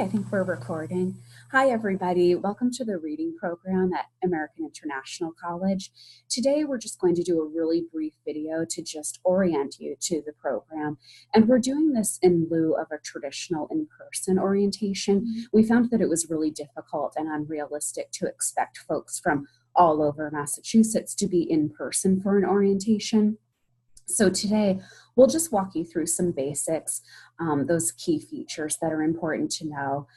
I think we're recording. Hi, everybody. Welcome to the reading program at American International College. Today, we're just going to do a really brief video to just orient you to the program. And we're doing this in lieu of a traditional in-person orientation. We found that it was really difficult and unrealistic to expect folks from all over Massachusetts to be in person for an orientation. So today, we'll just walk you through some basics, those key features that are important to know.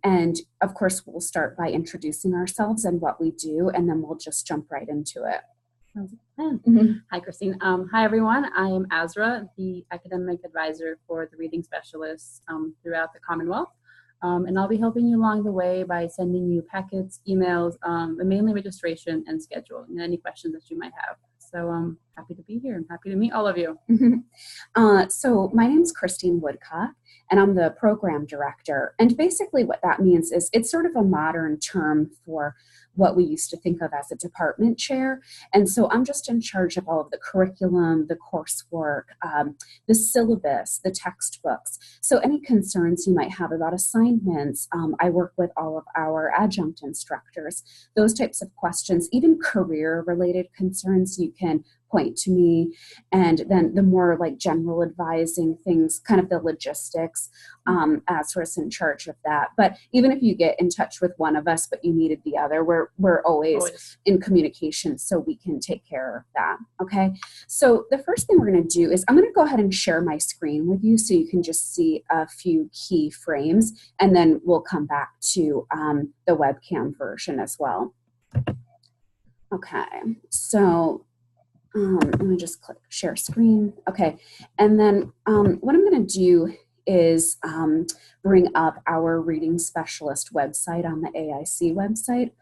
And of course, we'll start by introducing ourselves and what we do, and then we'll just jump right into it. Hi, Christine. Hi, everyone. I am Azra, the academic advisor for the reading specialists throughout the Commonwealth. And I'll be helping you along the way by sending you packets, emails, but mainly registration and schedule, and any questions that you might have. So I'm happy to be here and happy to meet all of you. So my name's Christine Woodcock, and I'm the program director. And basically what that means is it's sort of a modern term for what we used to think of as a department chair. And so I'm just in charge of all of the curriculum, the coursework, the syllabus, the textbooks. So any concerns you might have about assignments, I work with all of our adjunct instructors. Those types of questions, even career-related concerns, you can point to me. And then the more like general advising things, kind of the logistics, Azra's in charge of that. But even if you get in touch with one of us, but you needed the other, we're always in communication so we can take care of that. Okay. So the first thing we're going to do is I'm going to go ahead and share my screen with you so you can just see a few key frames, and then we'll come back to the webcam version as well. Okay. So let me just click share screen. Okay. And then what I'm going to do is bring up our reading specialist website on the AIC website.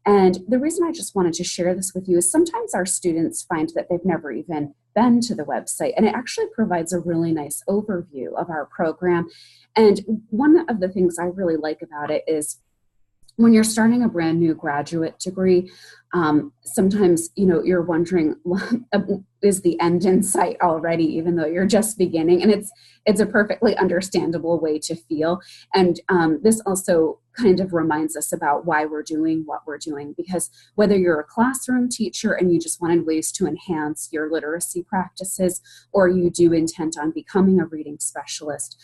And the reason I just wanted to share this with you is sometimes our students find that they've never even been to the website, and it actually provides a really nice overview of our program. And one of the things I really like about it is when you're starting a brand new graduate degree, sometimes, you're wondering, is the end in sight already, even though you're just beginning? And it's a perfectly understandable way to feel. And this also kind of reminds us about why we're doing what we're doing, because whether you're a classroom teacher and you just wanted ways to enhance your literacy practices, or you do intend on becoming a reading specialist,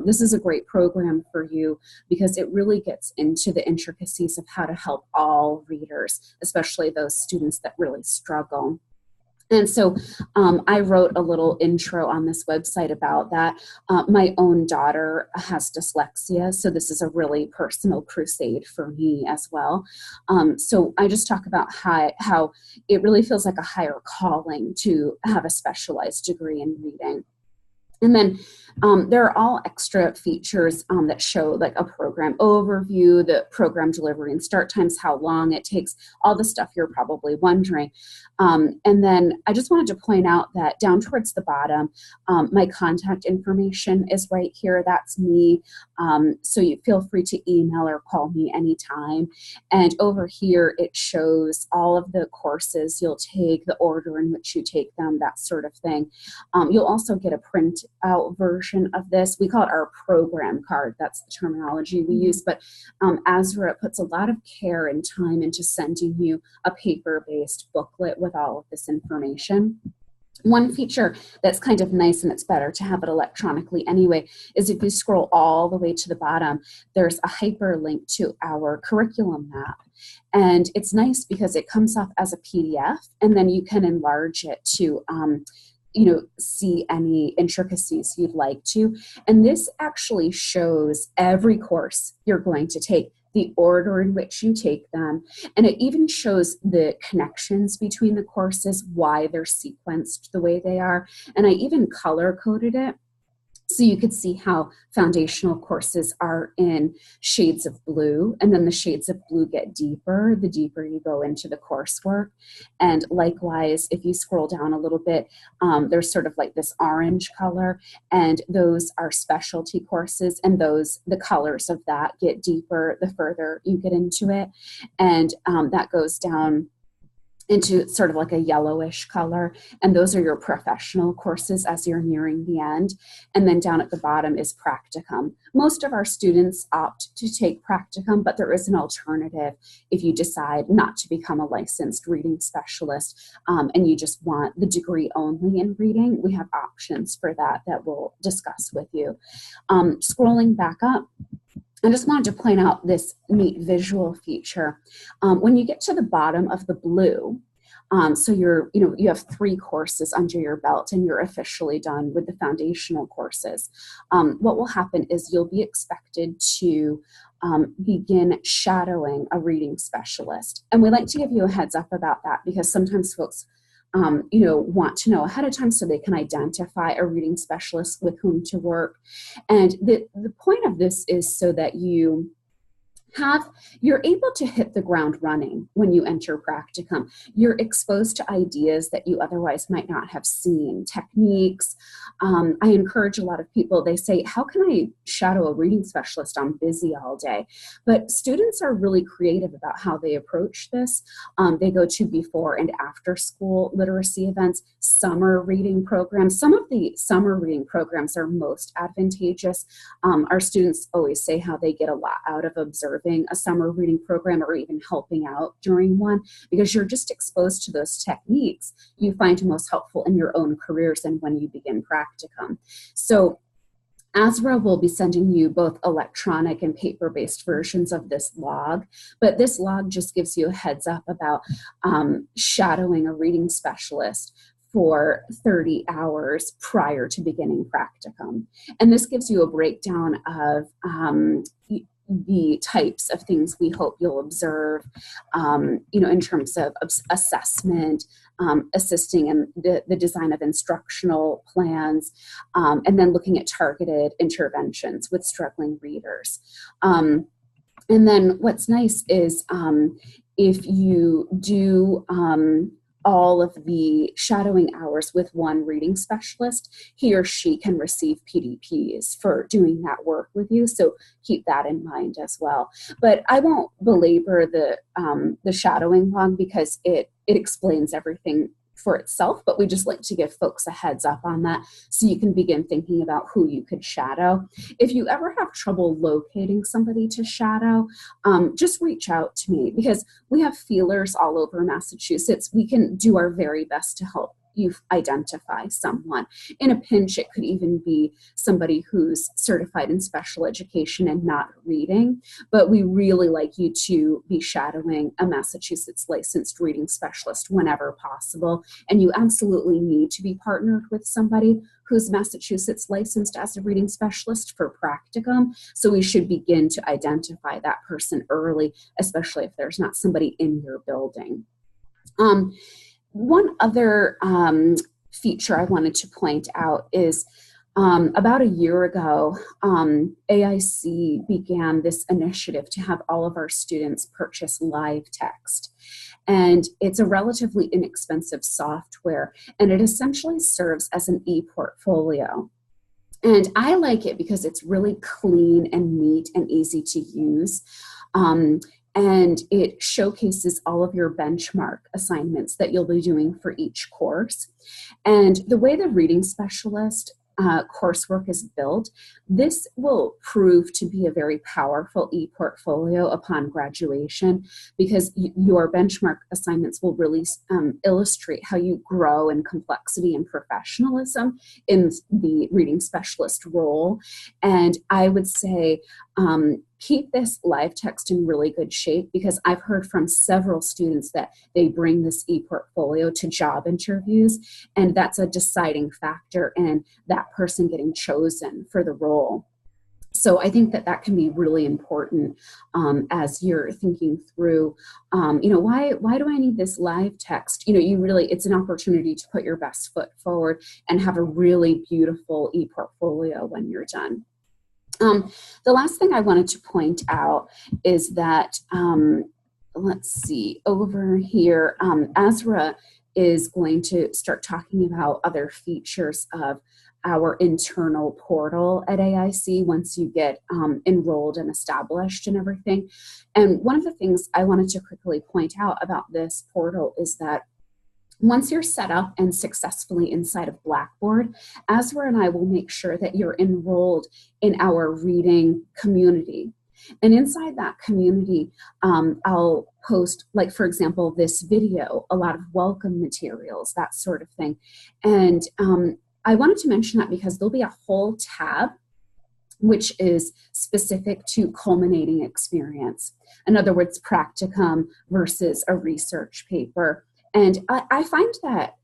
this is a great program for you because it really gets into the intricacies of how to help all readers, especially those students that really struggle. And so I wrote a little intro on this website about that. My own daughter has dyslexia, so this is a really personal crusade for me as well. So I just talk about how it really feels like a higher calling to have a specialized degree in reading. And then there are all extra features that show like a program overview, the program delivery and start times, how long it takes, all the stuff you're probably wondering. And then I just wanted to point out that down towards the bottom, my contact information is right here. That's me. So you feel free to email or call me anytime. And over here, it shows all of the courses you'll take, the order in which you take them, that sort of thing. You'll also get a print out version of this. We call it our program card. That's the terminology we use. But Azra puts a lot of care and time into sending you a paper-based booklet with all of this information. One feature that's kind of nice, and it's better to have it electronically anyway, is if you scroll all the way to the bottom, there's a hyperlink to our curriculum map. And it's nice because it comes up as a PDF, and then you can enlarge it to see any intricacies you'd like to. And this actually shows every course you're going to take, the order in which you take them, and it even shows the connections between the courses, why they're sequenced the way they are. And I even color-coded it so you could see how foundational courses are in shades of blue, and then the shades of blue get deeper the deeper you go into the coursework. And likewise, if you scroll down a little bit, there's sort of like this orange color, and those are specialty courses, and the colors of that get deeper the further you get into it. And that goes down into sort of like a yellowish color. And those are your professional courses as you're nearing the end. And then down at the bottom is practicum. Most of our students opt to take practicum, but there is an alternative if you decide not to become a licensed reading specialist and you just want the degree only in reading. We have options for that we'll discuss with you. Scrolling back up, I just wanted to point out this neat visual feature. When you get to the bottom of the blue, so you have 3 courses under your belt and you're officially done with the foundational courses. What will happen is you'll be expected to begin shadowing a reading specialist. And we like to give you a heads up about that because sometimes folks want to know ahead of time so they can identify a reading specialist with whom to work. And the point of this is so that you're able to hit the ground running when you enter practicum. You're exposed to ideas that you otherwise might not have seen, techniques. I encourage a lot of people, they say, how can I shadow a reading specialist? I'm busy all day. But students are really creative about how they approach this. They go to before and after school literacy events, summer reading programs. Some of the summer reading programs are most advantageous. Our students always say how they get a lot out of observing a summer reading program or even helping out during one, because you're just exposed to those techniques you find most helpful in your own careers and when you begin practicum. So ASRA will be sending you both electronic and paper-based versions of this log, but this log just gives you a heads up about shadowing a reading specialist for 30 hours prior to beginning practicum. And this gives you a breakdown of the types of things we hope you'll observe, in terms of assessment, assisting in the design of instructional plans, and then looking at targeted interventions with struggling readers. And then what's nice is if you do all of the shadowing hours with one reading specialist, he or she can receive PDPs for doing that work with you. So keep that in mind as well. But I won't belabor the shadowing log because it explains everything for itself, but we just like to give folks a heads up on that so you can begin thinking about who you could shadow. If you ever have trouble locating somebody to shadow, just reach out to me because we have feelers all over Massachusetts. We can do our very best to help you identify someone. In a pinch, it could even be somebody who's certified in special education and not reading, but we really like you to be shadowing a Massachusetts licensed reading specialist whenever possible. And you absolutely need to be partnered with somebody who's Massachusetts licensed as a reading specialist for practicum. So we should begin to identify that person early, especially if there's not somebody in your building. One other feature I wanted to point out is about a year ago, AIC began this initiative to have all of our students purchase LiveText. And it's a relatively inexpensive software, and it essentially serves as an e-portfolio. And I like it because it's really clean and neat and easy to use. And it showcases all of your benchmark assignments that you'll be doing for each course. And the way the reading specialist coursework is built, this will prove to be a very powerful e-portfolio upon graduation because your benchmark assignments will really illustrate how you grow in complexity and professionalism in the reading specialist role. And I would say keep this LiveText in really good shape because I've heard from several students that they bring this e-portfolio to job interviews, and that's a deciding factor in that person getting chosen for the role. So I think that that can be really important as you're thinking through, why do I need this LiveText? It's an opportunity to put your best foot forward and have a really beautiful e-portfolio when you're done. The last thing I wanted to point out is that, let's see, over here, ASRA is going to start talking about other features of our internal portal at AIC once you get enrolled and established and everything. And one of the things I wanted to quickly point out about this portal is that once you're set up and successfully inside of Blackboard, Azra and I will make sure that you're enrolled in our reading community. And inside that community, I'll post, like, for example, this video, a lot of welcome materials, that sort of thing. And I wanted to mention that because there'll be a whole tab which is specific to culminating experience. In other words, practicum versus a research paper. And I find that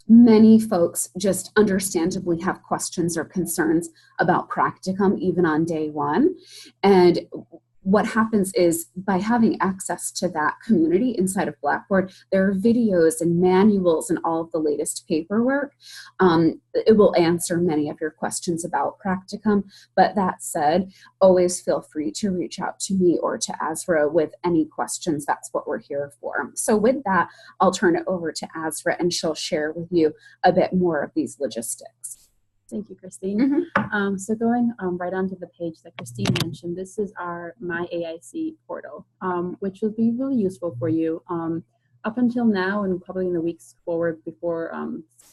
many folks just understandably have questions or concerns about practicum even on day one. And what happens is, by having access to that community inside of Blackboard, there are videos and manuals and all of the latest paperwork. It will answer many of your questions about practicum. But that said, always feel free to reach out to me or to Azra with any questions. That's what we're here for. So with that, I'll turn it over to Azra, and she'll share with you a bit more of these logistics. Thank you, Christine. So going right onto the page that Christine mentioned, this is our My AIC portal, which will be really useful for you. Up until now, and probably in the weeks forward before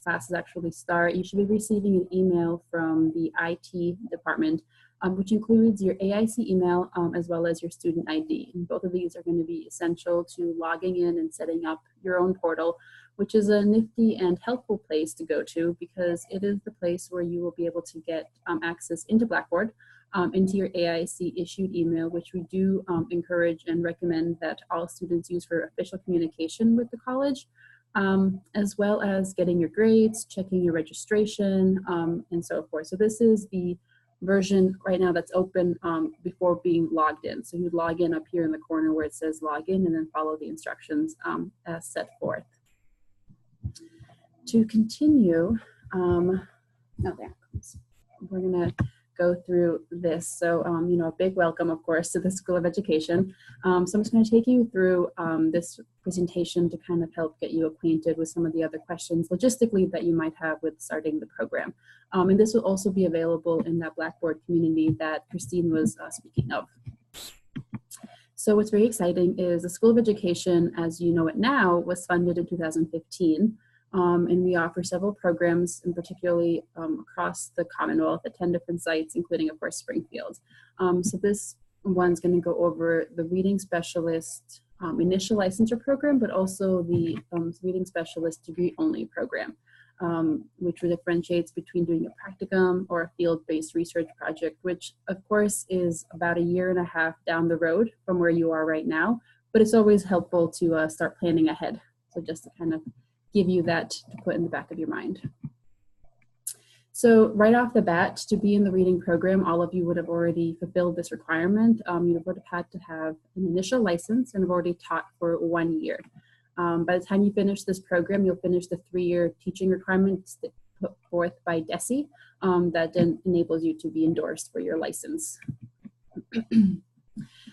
classes actually start, you should be receiving an email from the IT department, which includes your AIC email as well as your student ID. And both of these are going to be essential to logging in and setting up your own portal, which is a nifty and helpful place to go to, because it is the place where you will be able to get access into Blackboard, into your AIC issued email, which we do encourage and recommend that all students use for official communication with the college, as well as getting your grades, checking your registration, and so forth. So this is the version right now that's open before being logged in. So you log in up here in the corner where it says login, and then follow the instructions as set forth. To continue, there it comes. We're going to go through this. So, a big welcome, of course, to the School of Education. So I'm just going to take you through this presentation to kind of help get you acquainted with some of the other questions logistically that you might have with starting the program. And this will also be available in that Blackboard community that Christine was speaking of. So what's very exciting is the School of Education, as you know it now, was funded in 2015. And we offer several programs, and particularly across the Commonwealth at 10 different sites, including, of course, Springfield. So this one's going to go over the Reading Specialist initial licensure program, but also the Reading Specialist degree-only program, which differentiates between doing a practicum or a field-based research project, which, of course, is about 1.5 years down the road from where you are right now. But it's always helpful to start planning ahead. So just to kind of give you that to put in the back of your mind. So right off the bat, to be in the reading program, all of you would have already fulfilled this requirement. You would have had to have an initial license and have already taught for 1 year. By the time you finish this program, you'll finish the 3-year teaching requirements put forth by DESE that then enables you to be endorsed for your license.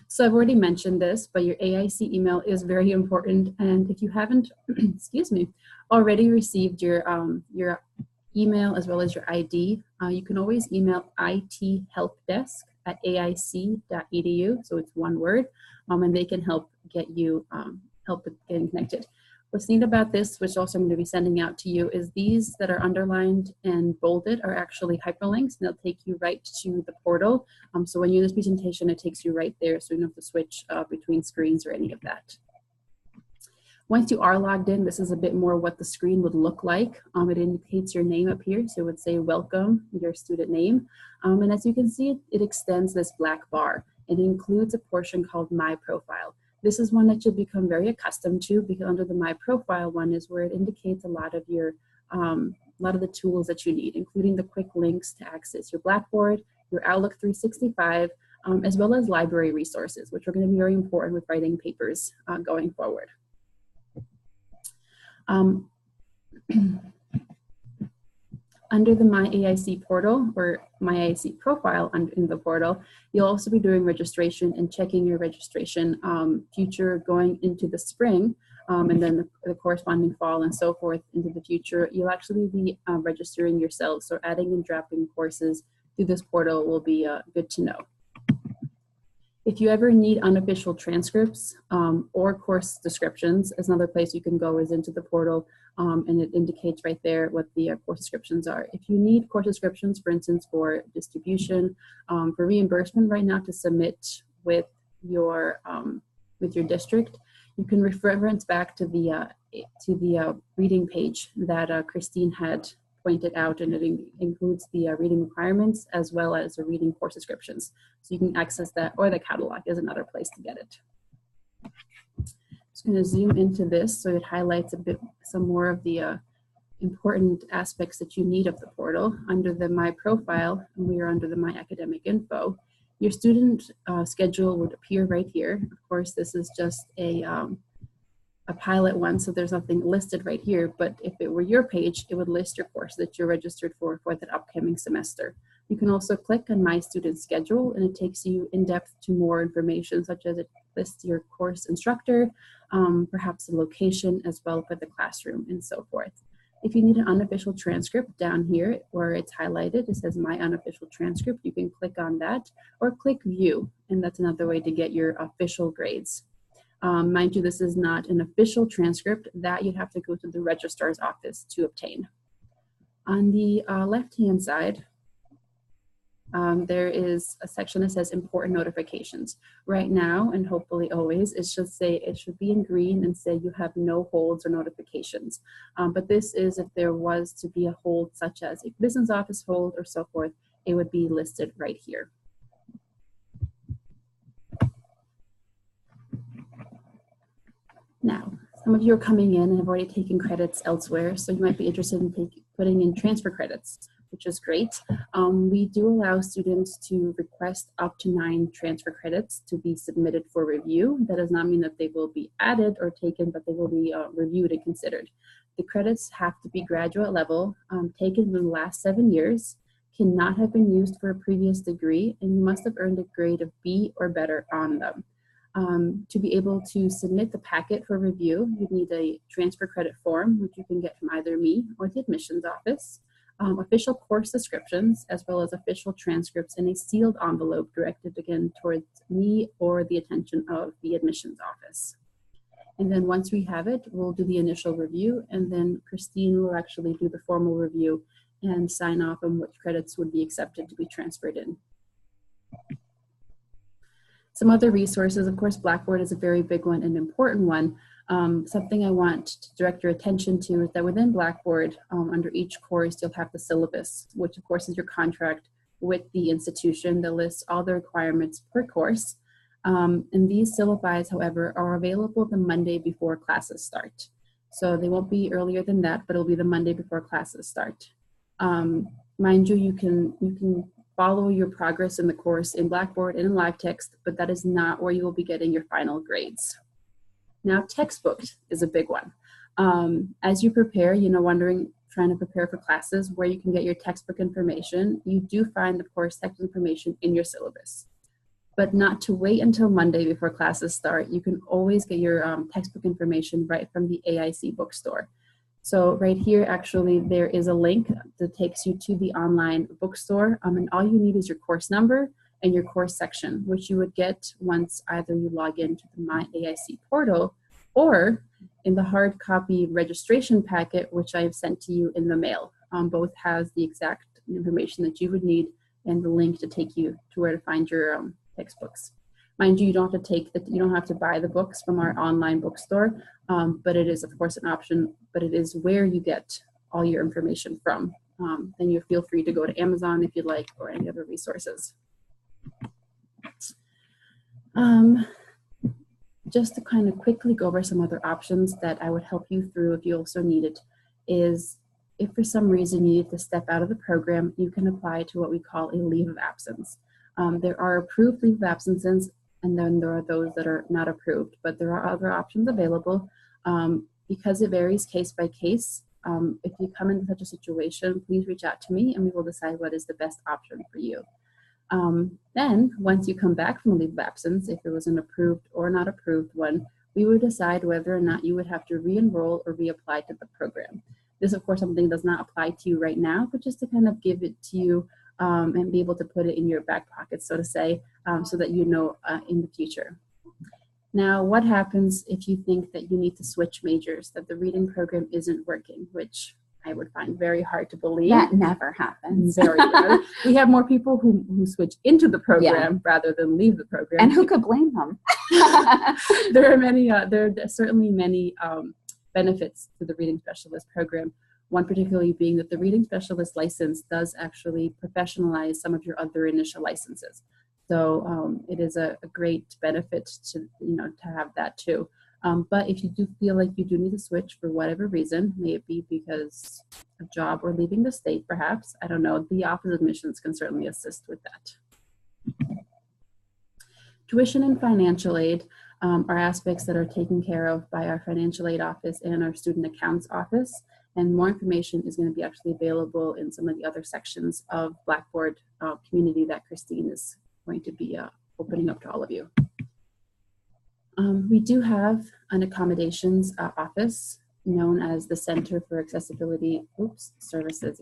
So I've already mentioned this, but your AIC email is very important. And if you haven't, excuse me, already received your email as well as your ID, you can always email ithelpdesk@aic.edu. So it's one word, and they can help get you help with getting connected. What's neat about this, which also I'm going to be sending out to you, is these that are underlined and bolded are actually hyperlinks, and they'll take you right to the portal. So when you're in this presentation, it takes you right there, so you don't have to switch between screens or any of that. Once you are logged in, this is a bit more what the screen would look like. It indicates your name up here, so it would say welcome, your student name. And as you can see, it extends this black bar. It includes a portion called My Profile. This is one that you'll become very accustomed to, because under the My Profile one is where it indicates a lot of your, the tools that you need, including the quick links to access your Blackboard, your Outlook 365, as well as library resources, which are going to be very important with writing papers going forward. Under the My AIC portal, or My AIC profile in the portal, you'll also be doing registration and checking your registration future going into the spring. and then the corresponding fall and so forth into the future, you'll actually be registering yourself. So adding and dropping courses through this portal will be good to know. If you ever need unofficial transcripts or course descriptions, is another place you can go is into the portal, and it indicates right there what the course descriptions are. If you need course descriptions, for instance, for distribution, for reimbursement right now to submit with your district, you can reference back to the reading page that Christine had pointed out, and it includes the reading requirements as well as the reading course descriptions. So you can access that, or the catalog is another place to get it. I'm just going to zoom into this so it highlights some more of the important aspects that you need of the portal. Under the My Profile, and we are under the My Academic Info, your student schedule would appear right here. Of course, this is just a pilot one, so there's nothing listed right here, but if it were your page, it would list your course that you're registered for that upcoming semester. You can also click on My Student Schedule, and it takes you in depth to more information, such as it lists your course instructor, perhaps the location as well for the classroom, and so forth. If you need an unofficial transcript, down here where it's highlighted, it says My Unofficial Transcript. You can click on that or click View, and that's another way to get your official grades. Mind you, this is not an official transcript that you'd have to go to the registrar's office to obtain. On the left-hand side, there is a section that says Important Notifications. Right now, and hopefully always, it should be in green and say you have no holds or notifications. But this is if there was to be a hold, such as a business office hold or so forth, it would be listed right here. Now, some of you are coming in and have already taken credits elsewhere, so you might be interested in putting in transfer credits, which is great. We do allow students to request up to 9 transfer credits to be submitted for review. That does not mean that they will be added or taken, but they will be reviewed and considered. The credits have to be graduate level, taken in the last 7 years, cannot have been used for a previous degree, and you must have earned a grade of B or better on them. To be able to submit the packet for review, you need a transfer credit form, which you can get from either me or the admissions office, official course descriptions, as well as official transcripts in a sealed envelope directed again towards me or the attention of the admissions office. And then once we have it, we'll do the initial review, and then Christine will actually do the formal review and sign off on which credits would be accepted to be transferred in. Some other resources, of course, Blackboard is a very big one and important one. Something I want to direct your attention to is that within Blackboard, under each course, you'll have the syllabus, which of course is your contract with the institution that lists all the requirements per course. And these syllabi, however, are available the Monday before classes start. So they won't be earlier than that, but it'll be the Monday before classes start. Mind you, you can follow your progress in the course in Blackboard and in LiveText, but that is not where you will be getting your final grades. Now, textbooks is a big one. As you prepare, trying to prepare for classes where you can get your textbook information, you do find, of course, textbook information in your syllabus. But not to wait until Monday before classes start. You can always get your textbook information right from the AIC bookstore. So right here, actually, there is a link that takes you to the online bookstore, and all you need is your course number and your course section, which you would get once either you log into the My AIC portal or in the hard copy registration packet, which I've sent to you in the mail. Both has the exact information that you would need and the link to take you to where to find your textbooks. Mind you, you don't have to buy the books from our online bookstore, but it is, of course, an option, but it is where you get all your information from. Then you feel free to go to Amazon if you'd like, or any other resources. Just to kind of quickly go over some other options that I would help you through if you also need it, is if for some reason you need to step out of the program, you can apply to what we call a leave of absence. There are approved leave of absences, and then there are those that are not approved, but there are other options available. Because it varies case by case, if you come into such a situation, please reach out to me and we will decide what is the best option for you. Then, once you come back from a leave of absence, if it was an approved or not approved one, we would decide whether or not you would have to re-enroll or reapply to the program. This, of course, something does not apply to you right now, but just to kind of give it to you and be able to put it in your back pocket, so to say, so that you know in the future. Now, what happens if you think that you need to switch majors, that the reading program isn't working, which I would find very hard to believe. That never happens. Very rare. We have more people who switch into the program rather than leave the program. And who could blame them? There are certainly many benefits to the Reading Specialist program. One particularly being that the Reading Specialist license does actually professionalize some of your other initial licenses. So it is a great benefit to have that too. But if you do feel like you do need to switch for whatever reason, may it be because of job or leaving the state, perhaps, I don't know, the Office of Admissions can certainly assist with that. Tuition and financial aid are aspects that are taken care of by our financial aid office and our student accounts office. And more information is going to be actually available in some of the other sections of Blackboard community that Christine is going to be opening up to all of you. We do have an accommodations office known as the Center for Accessibility Services,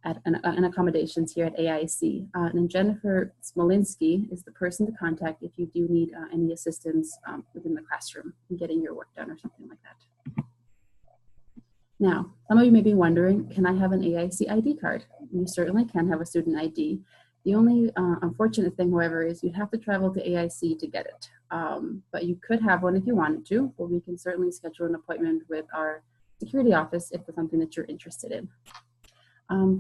and accommodations here at AIC. And Jennifer Smolinski is the person to contact if you do need any assistance within the classroom in getting your work done or something like that. Now, some of you may be wondering, can I have an AIC ID card? You certainly can have a student ID. The only unfortunate thing, however, is you'd have to travel to AIC to get it. But you could have one if you wanted to, but we can certainly schedule an appointment with our security office if it's something that you're interested in.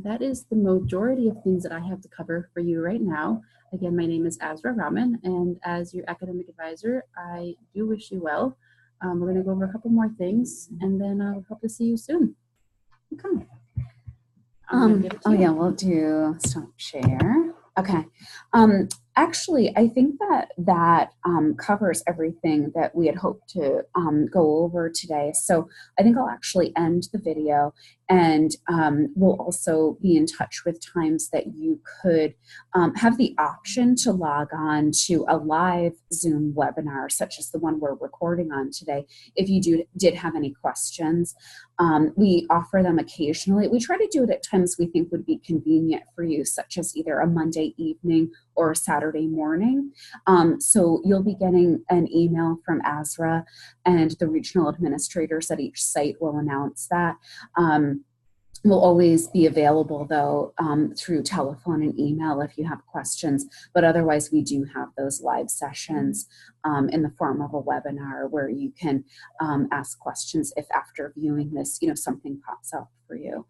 That is the majority of things that I have to cover for you right now. Again, my name is Azra Rahman, and as your academic advisor, I do wish you well. We're going to go over a couple more things, and then I hope to see you soon. Okay. We'll do stop share. Okay. Actually, I think that covers everything that we had hoped to go over today. So I think I'll actually end the video, and we'll also be in touch with times that you could have the option to log on to a live Zoom webinar, such as the one we're recording on today. If you did have any questions, we offer them occasionally. We try to do it at times we think would be convenient for you, such as either a Monday evening or Saturday morning. So you'll be getting an email from Azra, and the regional administrators at each site will announce that. We'll always be available, though, through telephone and email if you have questions. But otherwise, we do have those live sessions in the form of a webinar where you can ask questions if after viewing this, something pops up for you.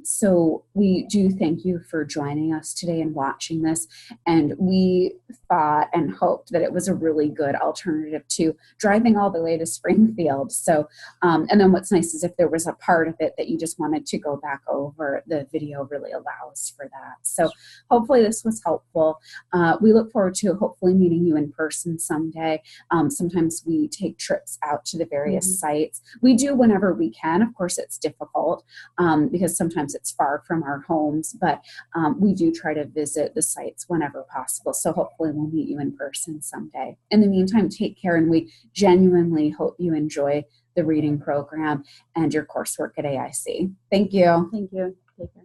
So we do thank you for joining us today and watching this. And we thought and hoped that it was a really good alternative to driving all the way to Springfield. So, and then what's nice is if there was a part of it that you just wanted to go back over, the video really allows for that. So hopefully this was helpful. We look forward to hopefully meeting you in person someday. Sometimes we take trips out to the various sites. We do whenever we can. Of course, it's difficult because sometimes it's far from our homes, but we do try to visit the sites whenever possible. So hopefully we'll meet you in person someday. In the meantime, take care, and we genuinely hope you enjoy the reading program and your coursework at AIC. Thank you. Thank you. Take care.